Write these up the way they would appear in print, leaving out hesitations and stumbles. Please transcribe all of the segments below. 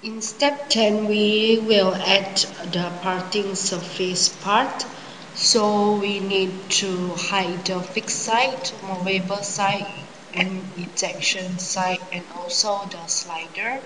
In step 10, we will add the parting surface part. So we need to hide the fixed side, movable side, and ejection side, and also the slider.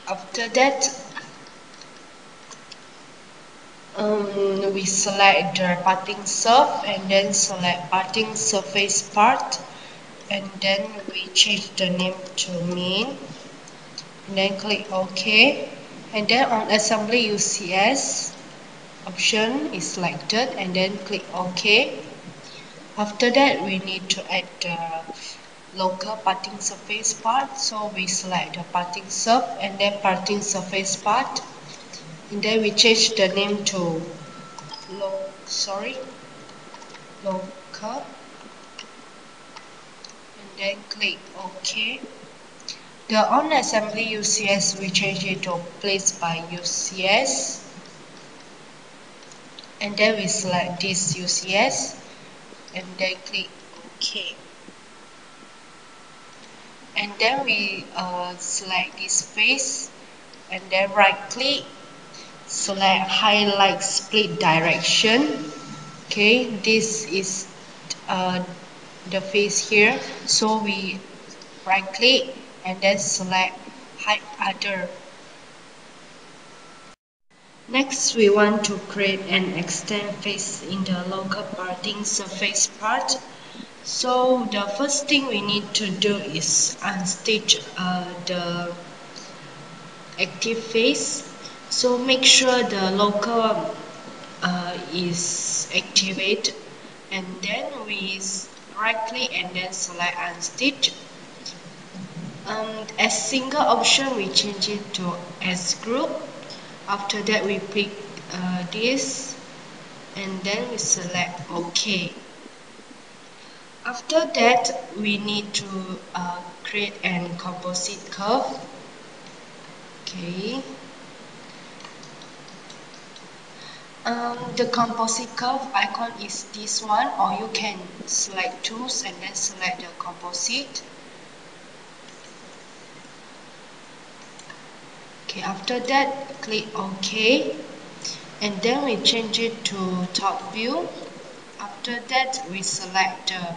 After that, we select the parting surf and then select parting surface part, and then we change the name to main, and then click OK, and then on assembly UCS option is selected and then click OK. After that, we need to add the local parting surface part, so we select the parting surf and then parting surface part, and then we change the name to local, and then click OK. The on assembly UCS, we change it to place by UCS, and then we select this UCS and then click OK. And then we select this face and then right click, select highlight split direction. Okay, this is the face here, so we right click and then select hide other. Next, we want to create an extend face in the local parting surface part. So the first thing we need to do is unstitch the active face. So make sure the local is activated, and then we right click and then select unstitch. As single option, we change it to as group. After that, we pick this and then we select OK. After that, we need to create an composite curve. Okay. The composite curve icon is this one, or you can select tools and then select the composite. Okay, after that, click OK, and then we change it to top view. After that, we select the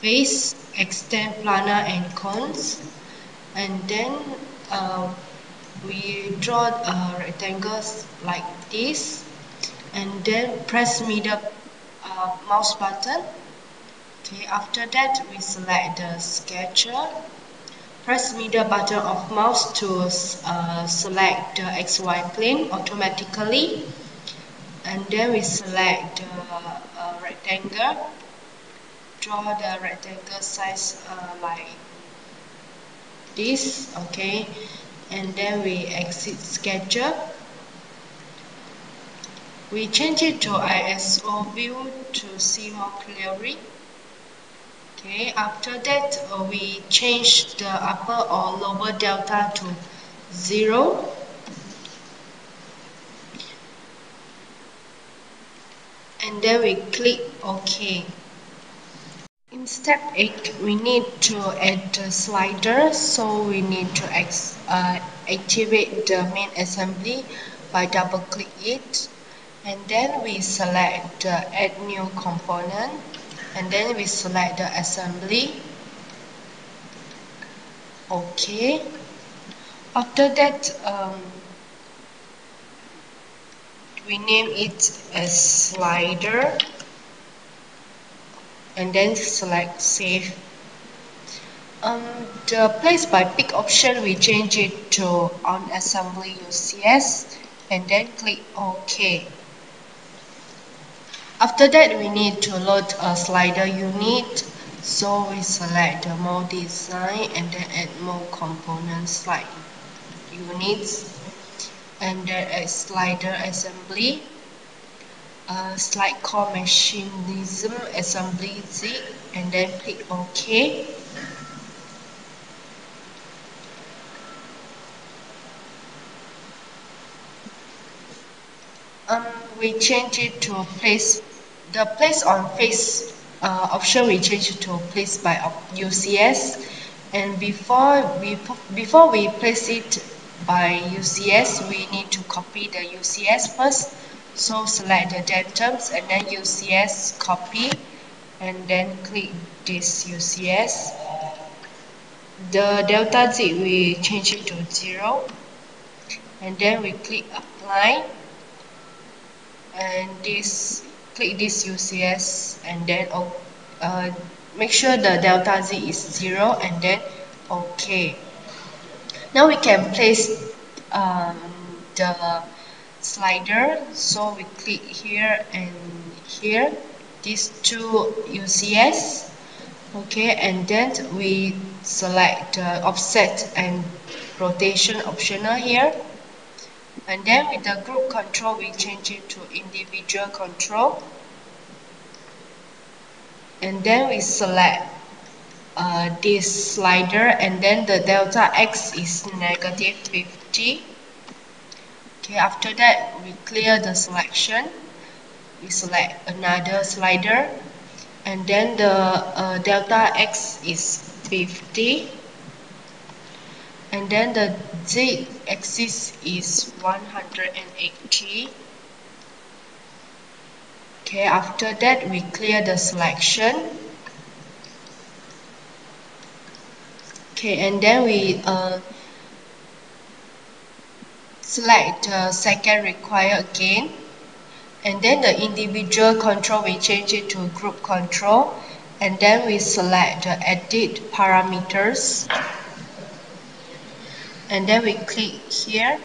face, extend planar and cones, and then we draw rectangles like this, and then press middle mouse button. Okay, after that we select the sketcher. Press middle button of mouse to select the XY plane automatically, and then we select the rectangle. Draw the rectangle size like this, okay, and then we exit sketcher. We change it to ISO view to see more clearly. Okay, after that we change the upper or lower delta to 0. And then we click OK. In step 8, we need to add the slider, so we need to activate the main assembly by double click it, and then we select the add new component, and then we select the assembly. Okay. After that, we name it as slider, and then select save. The place by pick option, we change it to on assembly UCS, and then click OK. After that, we need to load a slider unit, so we select the more design and then add more components like units, and then add slider assembly, slide core mechanism assembly zip, and then click OK. We change it to place, the place on face option, we change it to place by UCS, And before we place it by UCS, we need to copy the UCS first. So select the datums and then UCS copy, and then click this UCS. The delta Z we change it to 0, and then we click apply, and click this UCS, and then make sure the delta Z is 0, and then OK. Now we can place the slider. So we click here and here, these two UCS. Okay, and then we select offset and rotation optional here. And then with the group control, we change it to individual control. And then we select this slider, and then the delta X is negative 50. Okay, after that, we clear the selection. We select another slider, and then the delta X is 50. And then the Z axis is 180. Okay, after that, we clear the selection. Okay, and then we select second require again, and then the individual control we change it to group control, and then we select the edit parameters, and then we click here.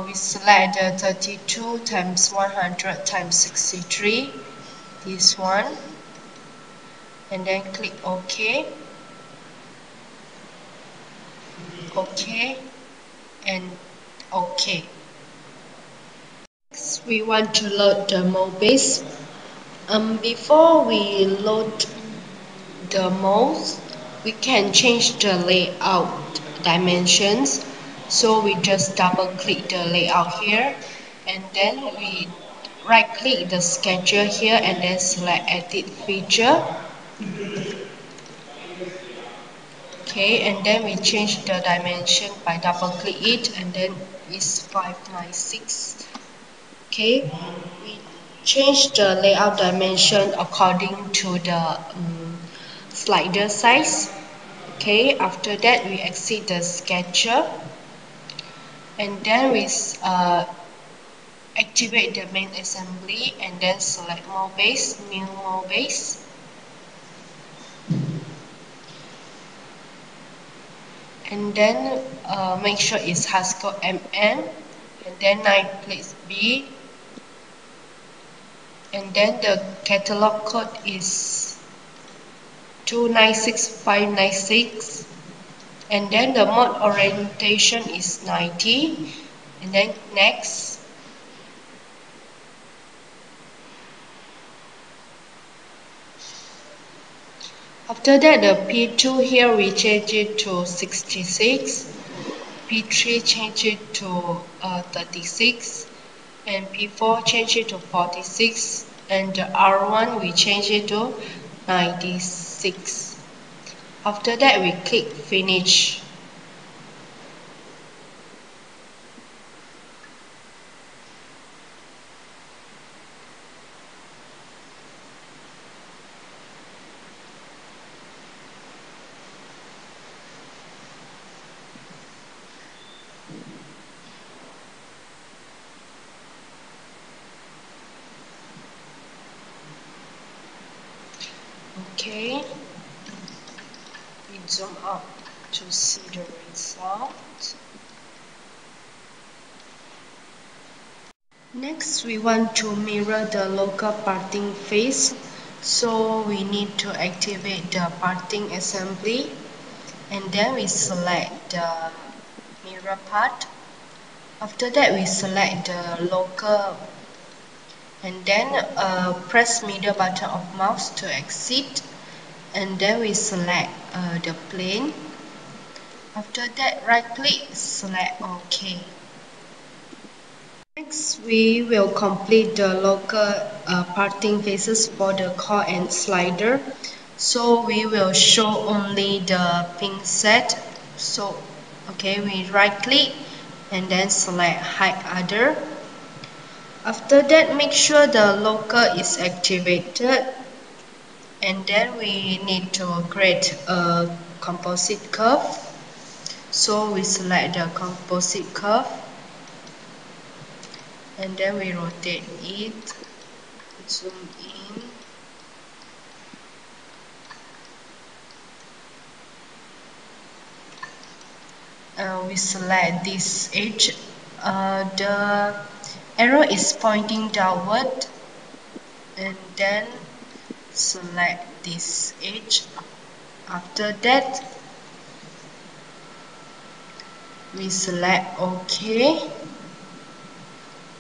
We select the 32 times 100 times 63, this one, and then click OK, OK, and OK. Next, we want to load the mold base. Before we load the molds, we can change the layout dimensions. So we just double click the layout here, and then we right click the sketcher here, and then select edit feature. Okay, and then we change the dimension by double click it, and then it's 596. Okay, we change the layout dimension according to the slider size. Okay, after that we exit the sketcher, and then we activate the main assembly, and then select mold base, new mold base. And then make sure it's Haskell MM, and then 9 place B, and then the catalog code is 296596, and then the mode orientation is 90, and then next. After that, the P2 here we change it to 66, P3 change it to 36, and P4 change it to 46, and the R1 we change it to 96. After that, we click finish. Okay, we zoom up to see the result. Next, we want to mirror the local parting face, so we need to activate the parting assembly, and then we select the mirror part. After that, we select the local, and then press middle button of mouse to exit, and then we select the plane. After that, right click, select OK. Next, we will complete the local parting faces for the core and slider. So we will show only the pin set. So okay, we right click and then select hide other. After that, make sure the local is activated, and then we need to create a composite curve. So we select the composite curve and then we rotate it, zoom in, we select this edge. The arrow is pointing downward, and then select this edge. After that, we select OK,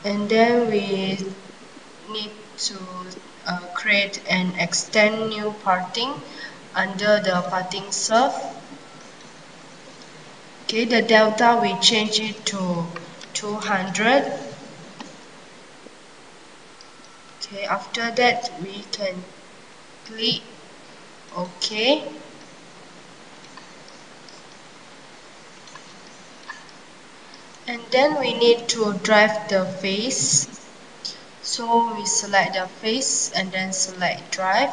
and then we need to create and extend new parting under the parting surf. Okay, the delta we change it to 200. Okay, after that we can click OK, and then we need to drive the face. So we select the face and then select drive.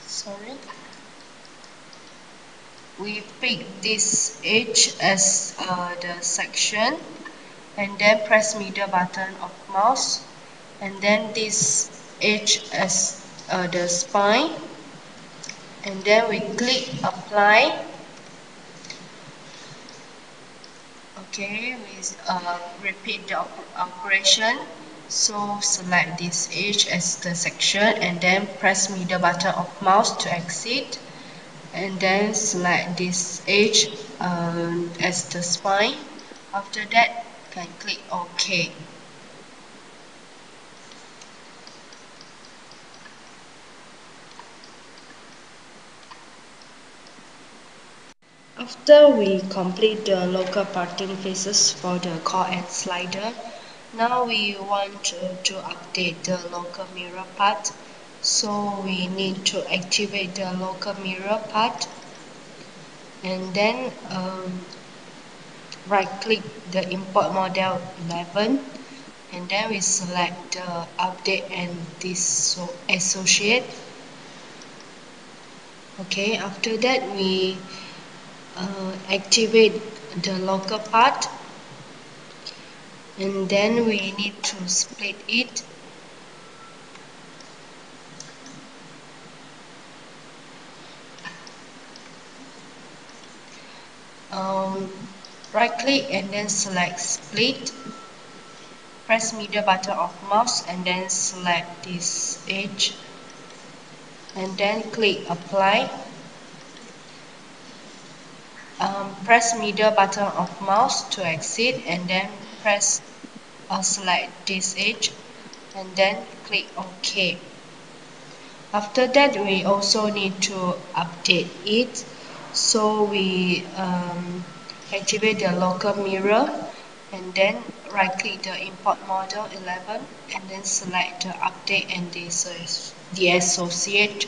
Sorry. We pick this edge as the section, and then press middle button of mouse, and then this edge as the spine, and then we click apply. Okay, we repeat the operation. So select this edge as the section and then press middle button of mouse to exit, and then select this edge as the spine. After that, can click OK. After we complete the local parting faces for the core and slider, now we want to update the local mirror part. So we need to activate the local mirror part, and then right click the import model 11, and then we select the update and this associate. Okay, after that we activate the local part, and then we need to split it. Right click and then select split, press middle button of mouse and then select this edge, and then click apply. Press middle button of mouse to exit, and then press select this edge and then click OK. After that, we also need to update it. So we activate the local mirror, and then right click the import model 11 and then select the update and the associate.